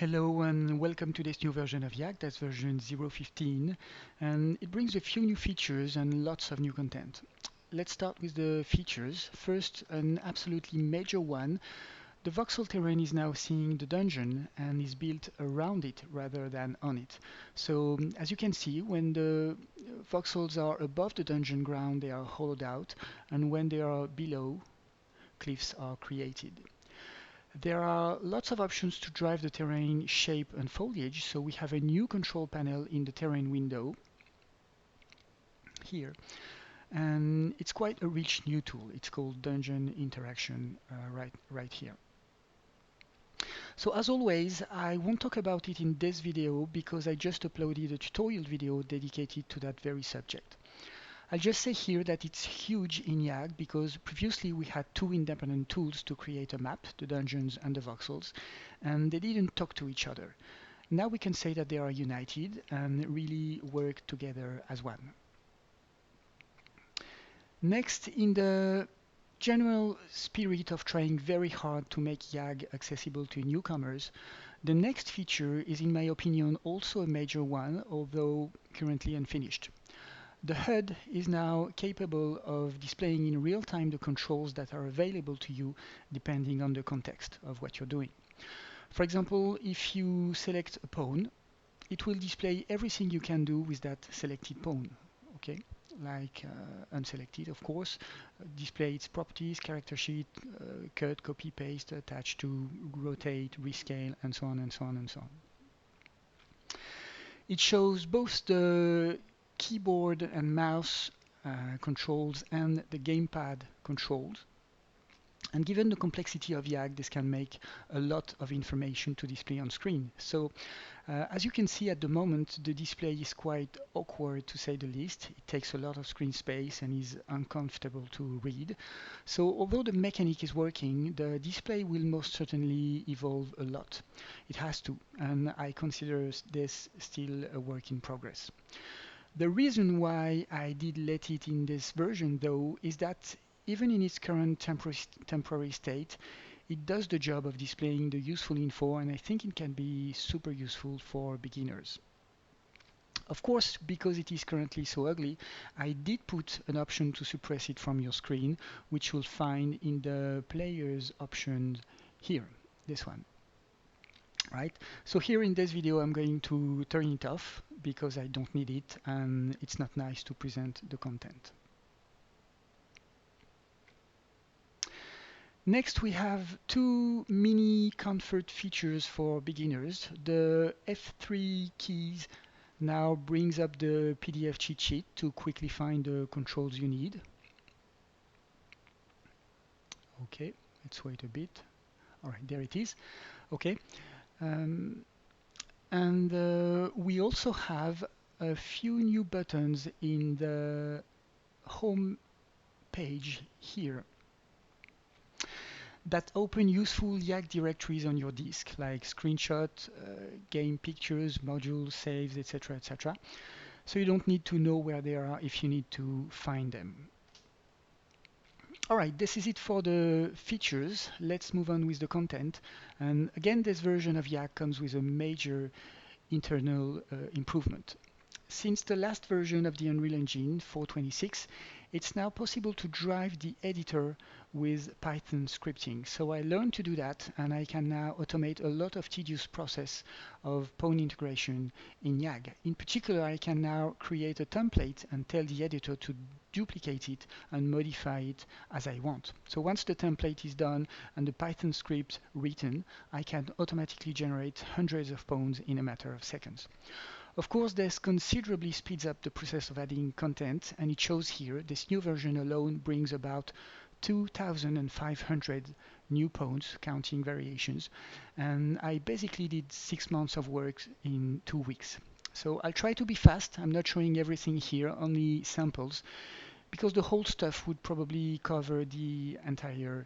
Hello and welcome to this new version of Yak, that's version 0.15, and it brings a few new features and lots of new content. Let's start with the features. First, an absolutely major one. The voxel terrain is now seeing the dungeon and is built around it rather than on it. So as you can see, when the voxels are above the dungeon ground, they are hollowed out, and when they are below, cliffs are created. There are lots of options to drive the terrain shape and foliage, so we have a new control panel in the terrain window here, and it's quite a rich new tool. It's called Dungeon Interaction right here. So as always, I won't talk about it in this video because I just uploaded a tutorial video dedicated to that very subject. I'll just say here that it's huge in YAG because previously we had two independent tools to create a map, the dungeons and the voxels, and they didn't talk to each other. Now we can say that they are united and really work together as one. Next, in the general spirit of trying very hard to make YAG accessible to newcomers, the next feature is, in my opinion, also a major one, although currently unfinished. The HUD is now capable of displaying in real time the controls that are available to you depending on the context of what you're doing. For example, if you select a pawn, it will display everything you can do with that selected pawn. Okay, like unselected, of course, display its properties, character sheet, cut, copy, paste, attach to, rotate, rescale, and so on and so on and so on. It shows both the keyboard and mouse controls and the gamepad controls. And given the complexity of YAG, this can make a lot of information to display on screen. So as you can see at the moment, the display is quite awkward to say the least. It takes a lot of screen space and is uncomfortable to read. So although the mechanic is working, the display will most certainly evolve a lot. It has to, and I consider this still a work in progress. The reason why I did let it in this version, though, is that even in its current temporary state, it does the job of displaying the useful info, and I think it can be super useful for beginners. Of course, because it is currently so ugly, I did put an option to suppress it from your screen, which you'll find in the player's options here, this one. Right, so here in this video I'm going to turn it off because I don't need it and it's not nice to present the content. Next we have two mini comfort features for beginners. The F3 keys now brings up the PDF cheat sheet to quickly find the controls you need. Okay, let's wait a bit. All right, there it is. Okay. And we also have a few new buttons in the home page here that open useful YAG directories on your disk, like screenshot, game pictures, modules, saves, etc., etc. So you don't need to know where they are if you need to find them. All right, this is it for the features. Let's move on with the content. And again, this version of YAG comes with a major internal improvement. Since the last version of the Unreal Engine 4.26, it's now possible to drive the editor with Python scripting. So I learned to do that, and I can now automate a lot of tedious process of pawn integration in YAG. In particular, I can now create a template and tell the editor to duplicate it and modify it as I want. So once the template is done and the Python script written, I can automatically generate hundreds of pawns in a matter of seconds. Of course, this considerably speeds up the process of adding content, and it shows here this new version alone brings about 2,500 new pawns, counting variations, and I basically did 6 months of work in 2 weeks. So I'll try to be fast. I'm not showing everything here, only samples, because the whole stuff would probably cover the entire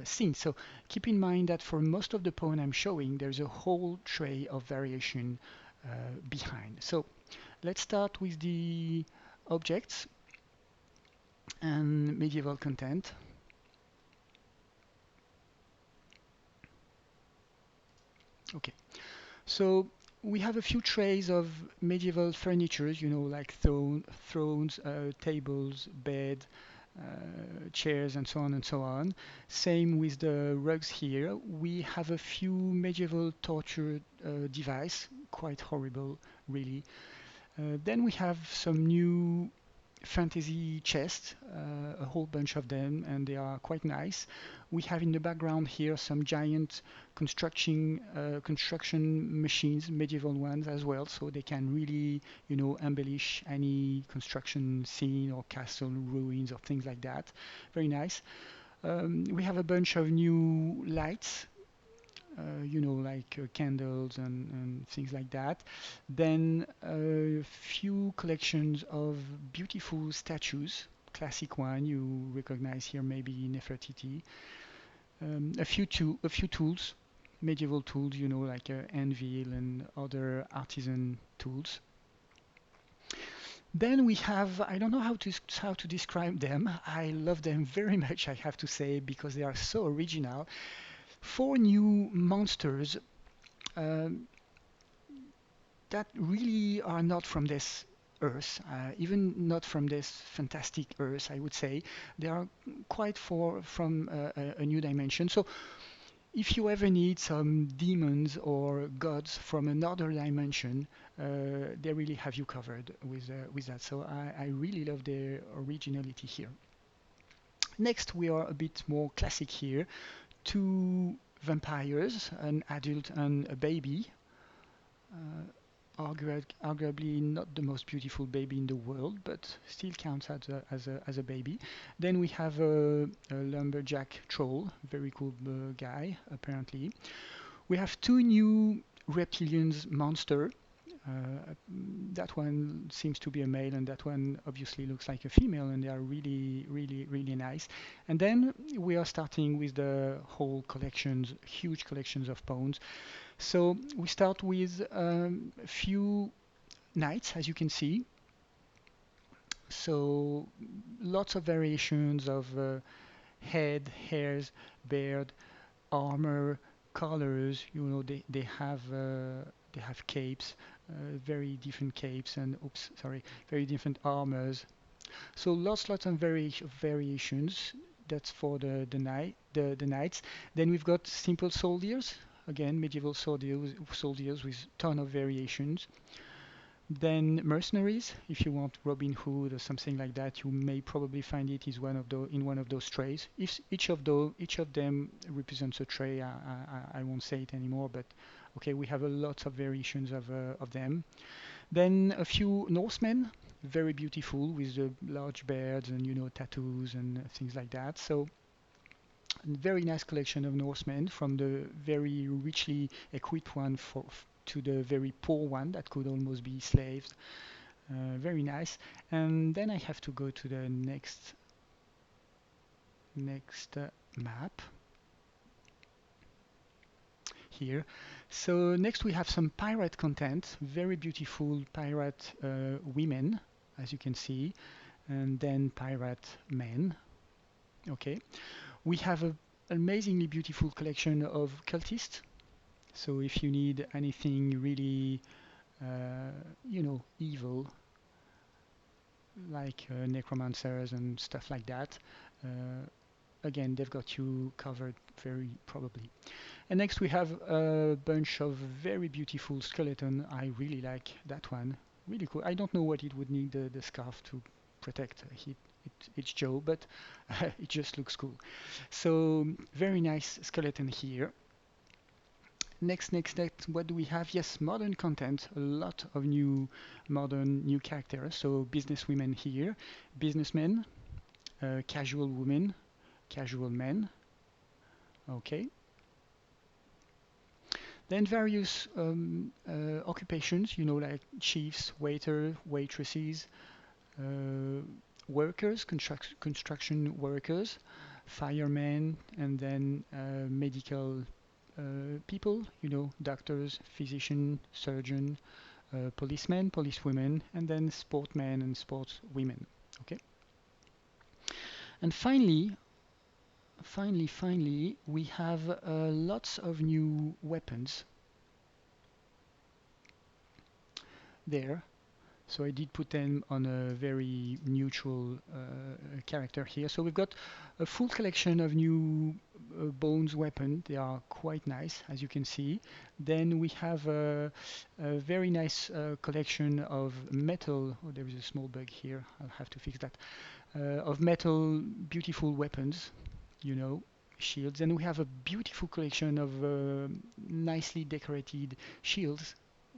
scene. So keep in mind that for most of the pawn I'm showing, there's a whole tray of variation behind. So let's start with the objects and medieval content. Okay, So we have a few trays of medieval furniture, like thrones, tables, bed, chairs, and so on and so on. Same with the rugs here. We have a few medieval torture device, quite horrible, really. Then we have some new fantasy chests, a whole bunch of them, and they are quite nice. We have in the background here some giant construction machines, medieval ones as well, so they can really, embellish any construction scene or castle ruins or things like that. Very nice. We have a bunch of new lights, like candles and things like that. Then a few collections of beautiful statues, classic one you recognize here maybe Nefertiti. A few tools, medieval tools, like anvil and other artisan tools. Then we have, I don't know how to describe them. I love them very much, I have to say, because they are so original. Four new monsters um, that really are not from this Earth, even not from this fantastic Earth, I would say. They are quite far from a new dimension. So if you ever need some demons or gods from another dimension, they really have you covered with that. So I really love their originality here. Next, we are a bit more classic here. Two vampires, an adult and a baby. Uh, Arguably not the most beautiful baby in the world, but still counts as a baby. Then we have a lumberjack troll, very cool guy, apparently. We have two new reptilians monster. That one seems to be a male, and that one obviously looks like a female, and they are really, really, really nice. And then we are starting with the whole collections, huge collections of pawns. So we start with a few knights, as you can see. So lots of variations of head, hairs, beard, armor, colors. They have capes, very different capes, and oops, sorry, very different armors. So lots of variations. That's for the knights. Then we've got simple soldiers. Again, medieval soldiers with ton of variations. Then mercenaries, if you want Robin Hood or something like that, you may probably find it is in one of those trays. If each of them represents a tray, I won't say it anymore, but okay, we have a lot of variations of them. Then a few Norsemen, very beautiful with the large beards and tattoos and things like that. So a very nice collection of Norsemen, from the very richly equipped one to the very poor one that could almost be slaves. Very nice. And then I have to go to the next map here. So next we have some pirate content, very beautiful pirate women, as you can see, and then pirate men. Okay, we have a amazingly beautiful collection of cultists. So if you need anything really, evil, like necromancers and stuff like that, again, they've got you covered very probably. And next we have a bunch of very beautiful skeleton. I really like that one. Really cool. I don't know what it would need the scarf to protect its jaw, but it just looks cool. So very nice skeleton here. Next, what do we have? Yes, modern content. A lot of new characters. So businesswomen here, businessmen, casual women, casual men. Okay. Then various occupations, like chiefs, waiter, waitresses, uh, workers, construction workers, firemen, and then medical people, doctors, physician, surgeon, policemen, policewomen, and then sportmen and sportswomen. Okay. And finally, we have lots of new weapons. there. So I did put them on a very neutral character here. So we've got a full collection of new bones weapon. They are quite nice, as you can see. Then we have a very nice collection of metal. Oh, there is a small bug here. I'll have to fix that. Of metal, beautiful weapons, you know, shields. And we have a beautiful collection of nicely decorated shields.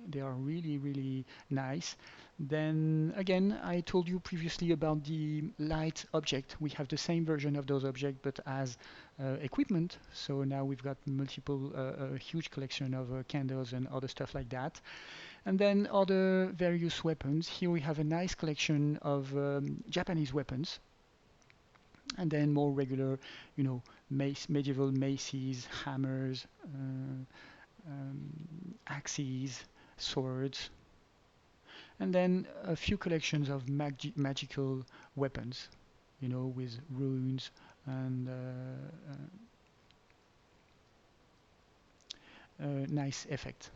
They are really, really nice. Then again, I told you previously about the light object. We have the same version of those objects, but as equipment. So now we've got multiple, a huge collection of candles and other stuff like that. And then other various weapons. Here we have a nice collection of Japanese weapons. And then more regular, you know, medieval maces, hammers, axes, swords, and then a few collections of magical weapons, you know, with runes and nice effect.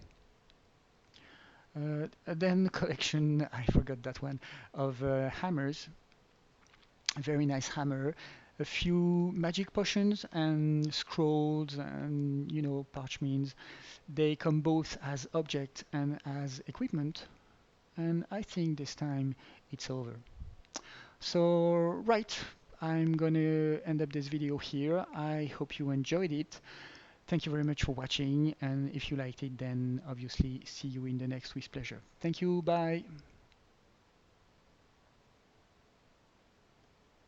Then collection, I forgot that one, of hammers, a very nice hammer, a few magic potions and scrolls and, you know, parchments. They come both as object and as equipment, and I think this time it's over. So, right, I'm gonna end up this video here. I hope you enjoyed it. Thank you very much for watching, and if you liked it, then obviously see you in the next with pleasure. Thank you, bye.